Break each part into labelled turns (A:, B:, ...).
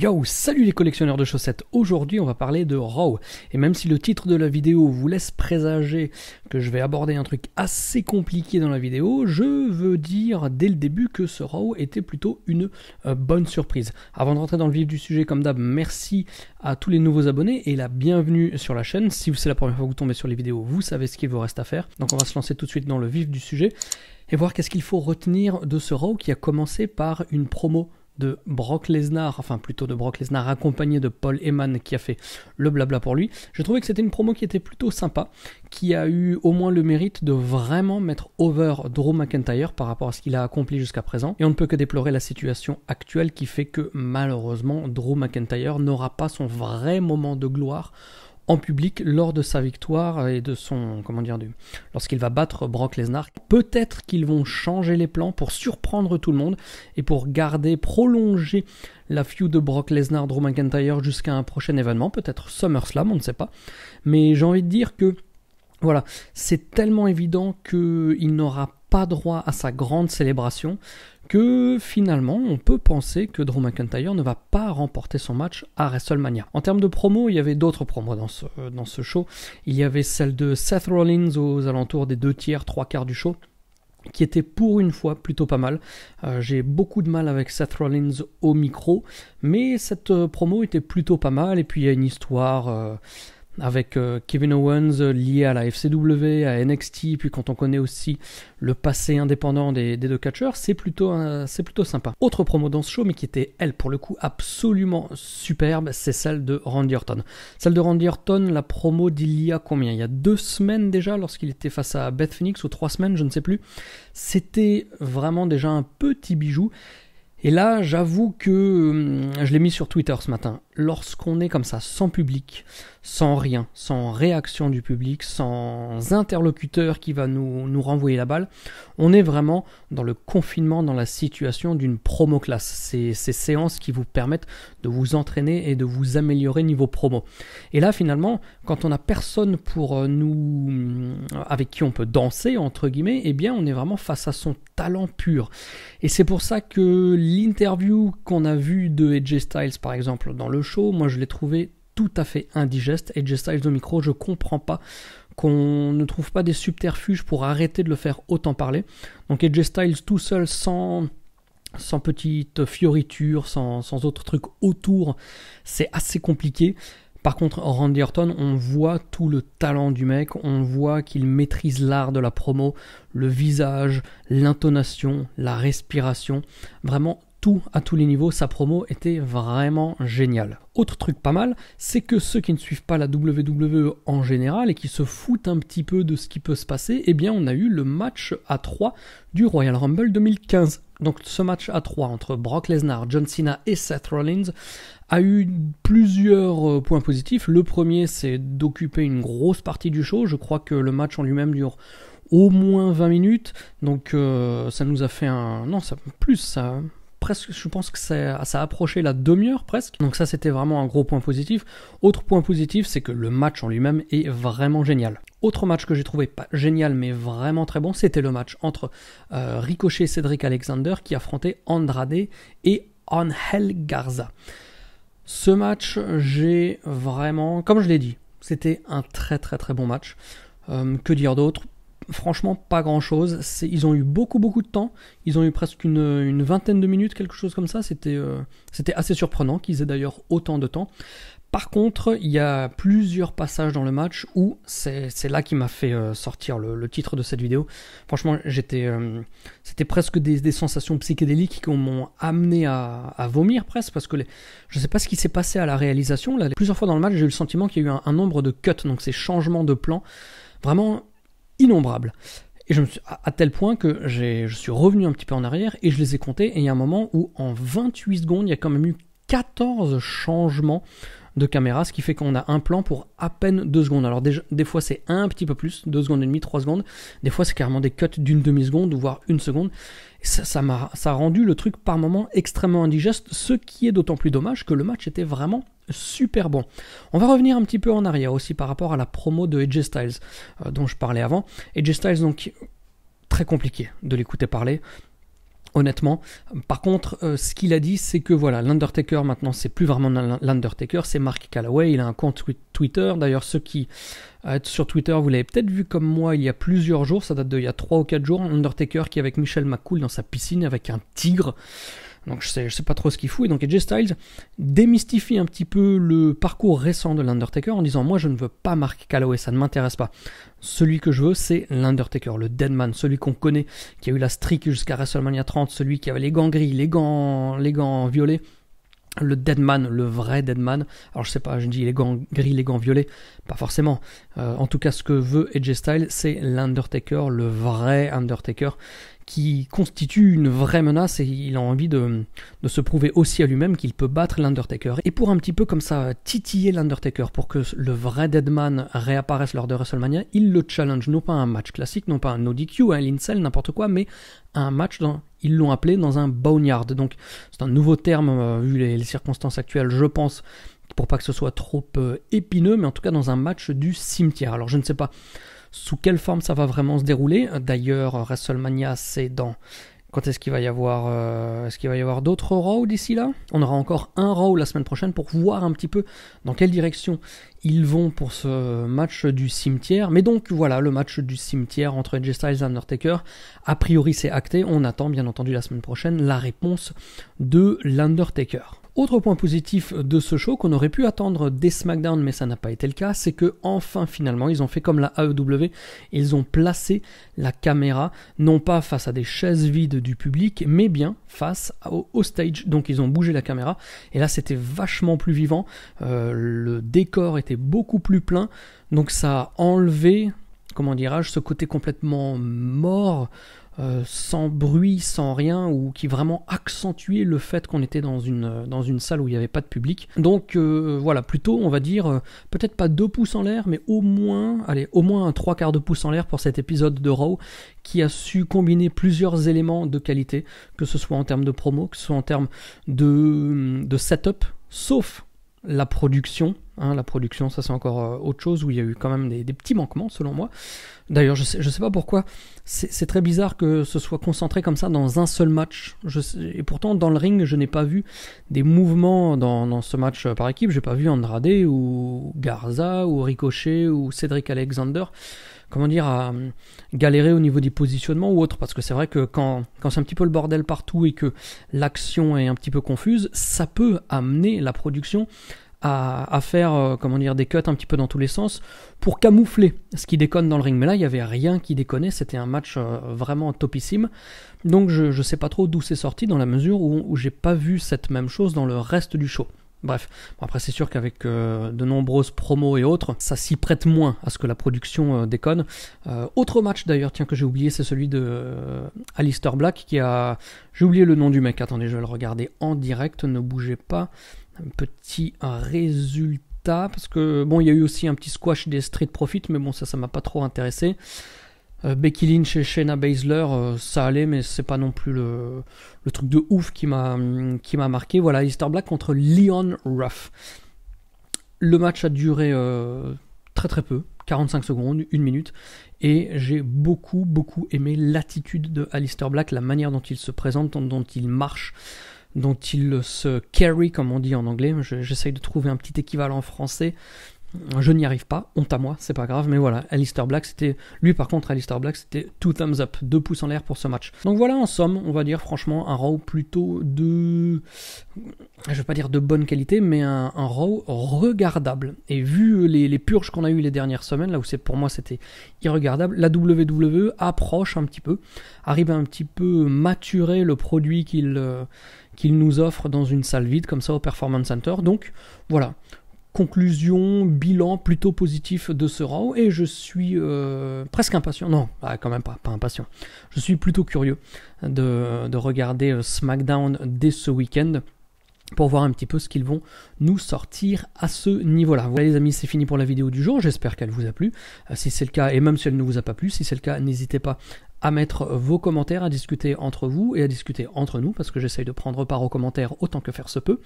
A: Yo, salut les collectionneurs de chaussettes. Aujourd'hui on va parler de Raw. Et même si le titre de la vidéo vous laisse présager que je vais aborder un truc assez compliqué dans la vidéo, je veux dire dès le début que ce Raw était plutôt une bonne surprise. Avant de rentrer dans le vif du sujet, comme d'hab, merci à tous les nouveaux abonnés et la bienvenue sur la chaîne. Si c'est la première fois que vous tombez sur les vidéos, vous savez ce qu'il vous reste à faire. Donc on va se lancer tout de suite dans le vif du sujet et voir qu'est-ce qu'il faut retenir de ce Raw qui a commencé par une promo de Brock Lesnar, enfin plutôt de Brock Lesnar accompagné de Paul Heyman qui a fait le blabla pour lui. J'ai trouvé que c'était une promo qui était plutôt sympa, qui a eu au moins le mérite de vraiment mettre over Drew McIntyre par rapport à ce qu'il a accompli jusqu'à présent. Et on ne peut que déplorer la situation actuelle qui fait que malheureusement Drew McIntyre n'aura pas son vrai moment de gloire en public lors de sa victoire et de son, lorsqu'il va battre Brock Lesnar. Peut-être qu'ils vont changer les plans pour surprendre tout le monde et pour prolonger la feud de Brock Lesnar-Drew McIntyre jusqu'à un prochain événement, peut-être SummerSlam, on ne sait pas. Mais j'ai envie de dire que, voilà, c'est tellement évident qu'il n'aura pas droit à sa grande célébration que finalement on peut penser que Drew McIntyre ne va pas remporter son match à WrestleMania. En termes de promo, il y avait d'autres promos dans ce show. Il y avait celle de Seth Rollins aux alentours des 2/3, 3/4 du show, qui était pour une fois plutôt pas mal. J'ai beaucoup de mal avec Seth Rollins au micro, mais cette promo était plutôt pas mal. Et puis il y a une histoire avec Kevin Owens lié à la FCW, à NXT, puis quand on connaît aussi le passé indépendant des deux catcheurs, c'est plutôt sympa. Autre promo dans ce show, mais qui était, elle, pour le coup, absolument superbe, c'est celle de Randy Orton. Celle de Randy Orton, la promo d'il y a combien ? Il y a 2 semaines déjà, lorsqu'il était face à Beth Phoenix, ou 3 semaines, je ne sais plus. C'était vraiment déjà un petit bijou. Et là, j'avoue que je l'ai mis sur Twitter ce matin. Lorsqu'on est comme ça, sans public, sans rien, sans réaction du public, sans interlocuteur qui va nous renvoyer la balle, on est vraiment dans le confinement, dans la situation d'une promo classe. Ces séances qui vous permettent de vous entraîner et de vous améliorer niveau promo. Et là, finalement, quand on n'a personne pour avec qui on peut danser, entre guillemets, eh bien, on est vraiment face à son talent pur. Et c'est pour ça que l'interview qu'on a vue de AJ Styles, par exemple, dans le show, moi je l'ai trouvé tout à fait indigeste. AJ Styles au micro, je comprends pas qu'on ne trouve pas des subterfuges pour arrêter de le faire autant parler. Donc AJ Styles tout seul, sans petite fioriture, sans autre truc autour, c'est assez compliqué. Par contre, Randy Orton, on voit tout le talent du mec, on voit qu'il maîtrise l'art de la promo, le visage, l'intonation, la respiration, vraiment tout à tous les niveaux. Sa promo était vraiment géniale. Autre truc pas mal, c'est que ceux qui ne suivent pas la WWE en général et qui se foutent un petit peu de ce qui peut se passer, eh bien on a eu le match à 3 du Royal Rumble 2015. Donc ce match à 3 entre Brock Lesnar, John Cena et Seth Rollins a eu plusieurs points positifs. Le premier, c'est d'occuper une grosse partie du show. Je crois que le match en lui-même dure au moins 20 minutes. Donc ça nous a fait presque, je pense que ça a approché la demi-heure presque. Donc ça, c'était vraiment un gros point positif. Autre point positif, c'est que le match en lui-même est vraiment génial. Autre match que j'ai trouvé pas génial, mais vraiment très bon, c'était le match entre Ricochet et Cedric Alexander qui affrontaient Andrade et Angel Garza. Ce match, j'ai vraiment, comme je l'ai dit, c'était un très très très bon match. Que dire d'autre ? Franchement, pas grand chose. Ils ont eu beaucoup de temps. Ils ont eu presque une vingtaine de minutes, quelque chose comme ça. C'était assez surprenant qu'ils aient d'ailleurs autant de temps. Par contre, il y a plusieurs passages dans le match où c'est là qui m'a fait sortir le titre de cette vidéo. Franchement, c'était presque des sensations psychédéliques qui m'ont amené à vomir presque, parce que je ne sais pas ce qui s'est passé à la réalisation. Là, plusieurs fois dans le match, j'ai eu le sentiment qu'il y a eu un nombre de cuts, donc ces changements de plan, vraiment innombrables. Et à tel point que je suis revenu un petit peu en arrière et je les ai comptés, et il y a un moment où en 28 secondes, il y a quand même eu 14 changements de caméra, ce qui fait qu'on a un plan pour à peine 2 secondes. Alors des fois c'est un petit peu plus, 2 secondes et demie, 3 secondes. Des fois c'est carrément des cuts d'une demi-seconde, voire 1 seconde. Et ça a rendu le truc par moment extrêmement indigeste, ce qui est d'autant plus dommage que le match était vraiment super bon. On va revenir un petit peu en arrière aussi par rapport à la promo de AJ Styles dont je parlais avant. AJ Styles, donc très compliqué de l'écouter parler. honnêtement. Par contre, ce qu'il a dit, c'est que voilà, l'Undertaker maintenant, c'est plus vraiment l'Undertaker, c'est Mark Calaway. Il a un compte Twitter. D'ailleurs, ceux qui êtes sur Twitter, vous l'avez peut-être vu comme moi il y a plusieurs jours, ça date d'il y a 3 ou 4 jours, Undertaker qui est avec Michelle McCool dans sa piscine avec un tigre. Donc je sais pas trop ce qu'il fout. Et donc AJ Styles démystifie un petit peu le parcours récent de l'Undertaker en disant moi je ne veux pas Mark Calaway, ça ne m'intéresse pas. Celui que je veux c'est l'Undertaker, le Deadman, celui qu'on connaît, qui a eu la streak jusqu'à WrestleMania 30, celui qui avait les gants gris, les gants violets. Le Deadman, le vrai Deadman. Alors je sais pas, je dis les gants gris, les gants violets, pas forcément. En tout cas, ce que veut AJ Styles, c'est l'Undertaker, le vrai Undertaker, qui constitue une vraie menace et il a envie de se prouver aussi à lui-même qu'il peut battre l'Undertaker. Et pour un petit peu comme ça titiller l'Undertaker, pour que le vrai Deadman réapparaisse lors de WrestleMania, il le challenge, non pas un match classique, non pas un no DQ, un Hell in Cell, n'importe quoi, mais un match ils l'ont appelé dans un boneyard. Donc c'est un nouveau terme vu les circonstances actuelles, je pense, pour pas que ce soit trop épineux, mais en tout cas dans un match du cimetière. Alors je ne sais pas sous quelle forme ça va vraiment se dérouler. D'ailleurs, WrestleMania, c'est dans... Quand est-ce qu'il va y avoir, est-ce qu'il va y avoir d'autres Raw d'ici là ? On aura encore un Raw la semaine prochaine pour voir un petit peu dans quelle direction ils vont pour ce match du cimetière. Mais donc voilà, le match du cimetière entre AJ Styles et Undertaker. A priori, c'est acté. On attend bien entendu la semaine prochaine la réponse de l'Undertaker. Autre point positif de ce show qu'on aurait pu attendre dès SmackDown, mais ça n'a pas été le cas, c'est que enfin finalement ils ont fait comme la AEW, ils ont placé la caméra non pas face à des chaises vides du public, mais bien face au stage. Donc ils ont bougé la caméra et là c'était vachement plus vivant, le décor était beaucoup plus plein, donc ça a enlevé, comment dirais-je, ce côté complètement mort. Sans bruit, sans rien, ou qui vraiment accentuait le fait qu'on était dans une salle où il n'y avait pas de public. Donc voilà, plutôt on va dire, peut-être pas 2 pouces en l'air, mais au moins un 3/4 de pouce en l'air pour cet épisode de Raw, qui a su combiner plusieurs éléments de qualité, que ce soit en termes de promo, que ce soit en termes de setup, sauf la production. La production, ça c'est encore autre chose où il y a eu quand même des petits manquements selon moi. D'ailleurs, je sais pas pourquoi, c'est très bizarre que ce soit concentré comme ça dans un seul match. Et pourtant, dans le ring, je n'ai pas vu des mouvements dans ce match par équipe. J'ai pas vu Andrade ou Garza ou Ricochet ou Cedric Alexander, comment dire, à galérer au niveau des positionnements ou autre. Parce que c'est vrai que quand c'est un petit peu le bordel partout et que l'action est un petit peu confuse, ça peut amener la production à faire des cuts un petit peu dans tous les sens pour camoufler ce qui déconne dans le ring. Mais là, il n'y avait rien qui déconnait, c'était un match vraiment topissime. Donc je sais pas trop d'où c'est sorti dans la mesure où j'ai pas vu cette même chose dans le reste du show. Bref, après c'est sûr qu'avec de nombreuses promos et autres, ça s'y prête moins à ce que la production déconne. Autre match d'ailleurs, tiens, que j'ai oublié, c'est celui de Aleister Black qui a... J'ai oublié le nom du mec, attendez, je vais le regarder en direct, ne bougez pas. Un petit résultat, parce que bon, il y a eu aussi un petit squash des Street Profits, mais bon, ça m'a pas trop intéressé. Becky Lynch et Shayna Baszler, ça allait, mais c'est pas non plus le truc de ouf qui m'a marqué. Voilà, Aleister Black contre Leon Ruff. Le match a duré très très peu, 45 secondes, 1 minute, et j'ai beaucoup aimé l'attitude de Aleister Black, la manière dont il se présente, dont il marche, dont il se carry, comme on dit en anglais. J'essaye de trouver un petit équivalent en français. Je n'y arrive pas, honte à moi, c'est pas grave, mais voilà, Aleister Black, c'était... Lui, par contre, Aleister Black, c'était 2 thumbs up, 2 pouces en l'air pour ce match. Donc voilà, en somme, on va dire franchement un Raw plutôt de... Je vais pas dire de bonne qualité, mais un Raw regardable. Et vu les purges qu'on a eues les dernières semaines, là où pour moi c'était irregardable, la WWE approche un petit peu, arrive à un petit peu maturer le produit qu'il nous offre dans une salle vide, comme ça, au Performance Center. Donc voilà. Conclusion, bilan plutôt positif de ce Raw, et je suis presque impatient, non, quand même pas impatient, je suis plutôt curieux de regarder SmackDown dès ce week-end pour voir un petit peu ce qu'ils vont nous sortir à ce niveau-là. Voilà les amis, c'est fini pour la vidéo du jour, j'espère qu'elle vous a plu. Si c'est le cas, et même si elle ne vous a pas plu, si c'est le cas, n'hésitez pas à mettre vos commentaires, à discuter entre vous et à discuter entre nous, parce que j'essaye de prendre part aux commentaires autant que faire se peut.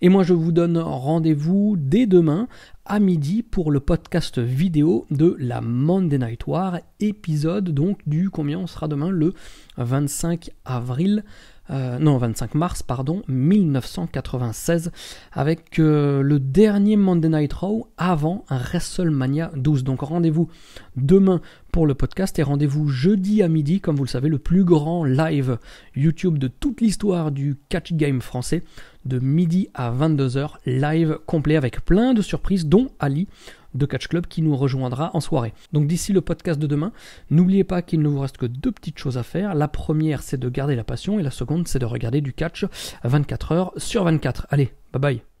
A: Et moi je vous donne rendez-vous dès demain à midi pour le podcast vidéo de la Monday Night War, épisode donc du combien on sera demain, le 25 avril 25 mars 1996, avec le dernier Monday Night Raw avant un WrestleMania 12. Donc rendez-vous demain pour le podcast et rendez-vous jeudi à midi, comme vous le savez, le plus grand live YouTube de toute l'histoire du catch game français, de midi à 22h, live complet avec plein de surprises, dont Ali de Catch Club qui nous rejoindra en soirée. Donc d'ici le podcast de demain, n'oubliez pas qu'il ne vous reste que 2 petites choses à faire. La première, c'est de garder la passion et la seconde, c'est de regarder du catch 24 heures sur 24. Allez, bye bye.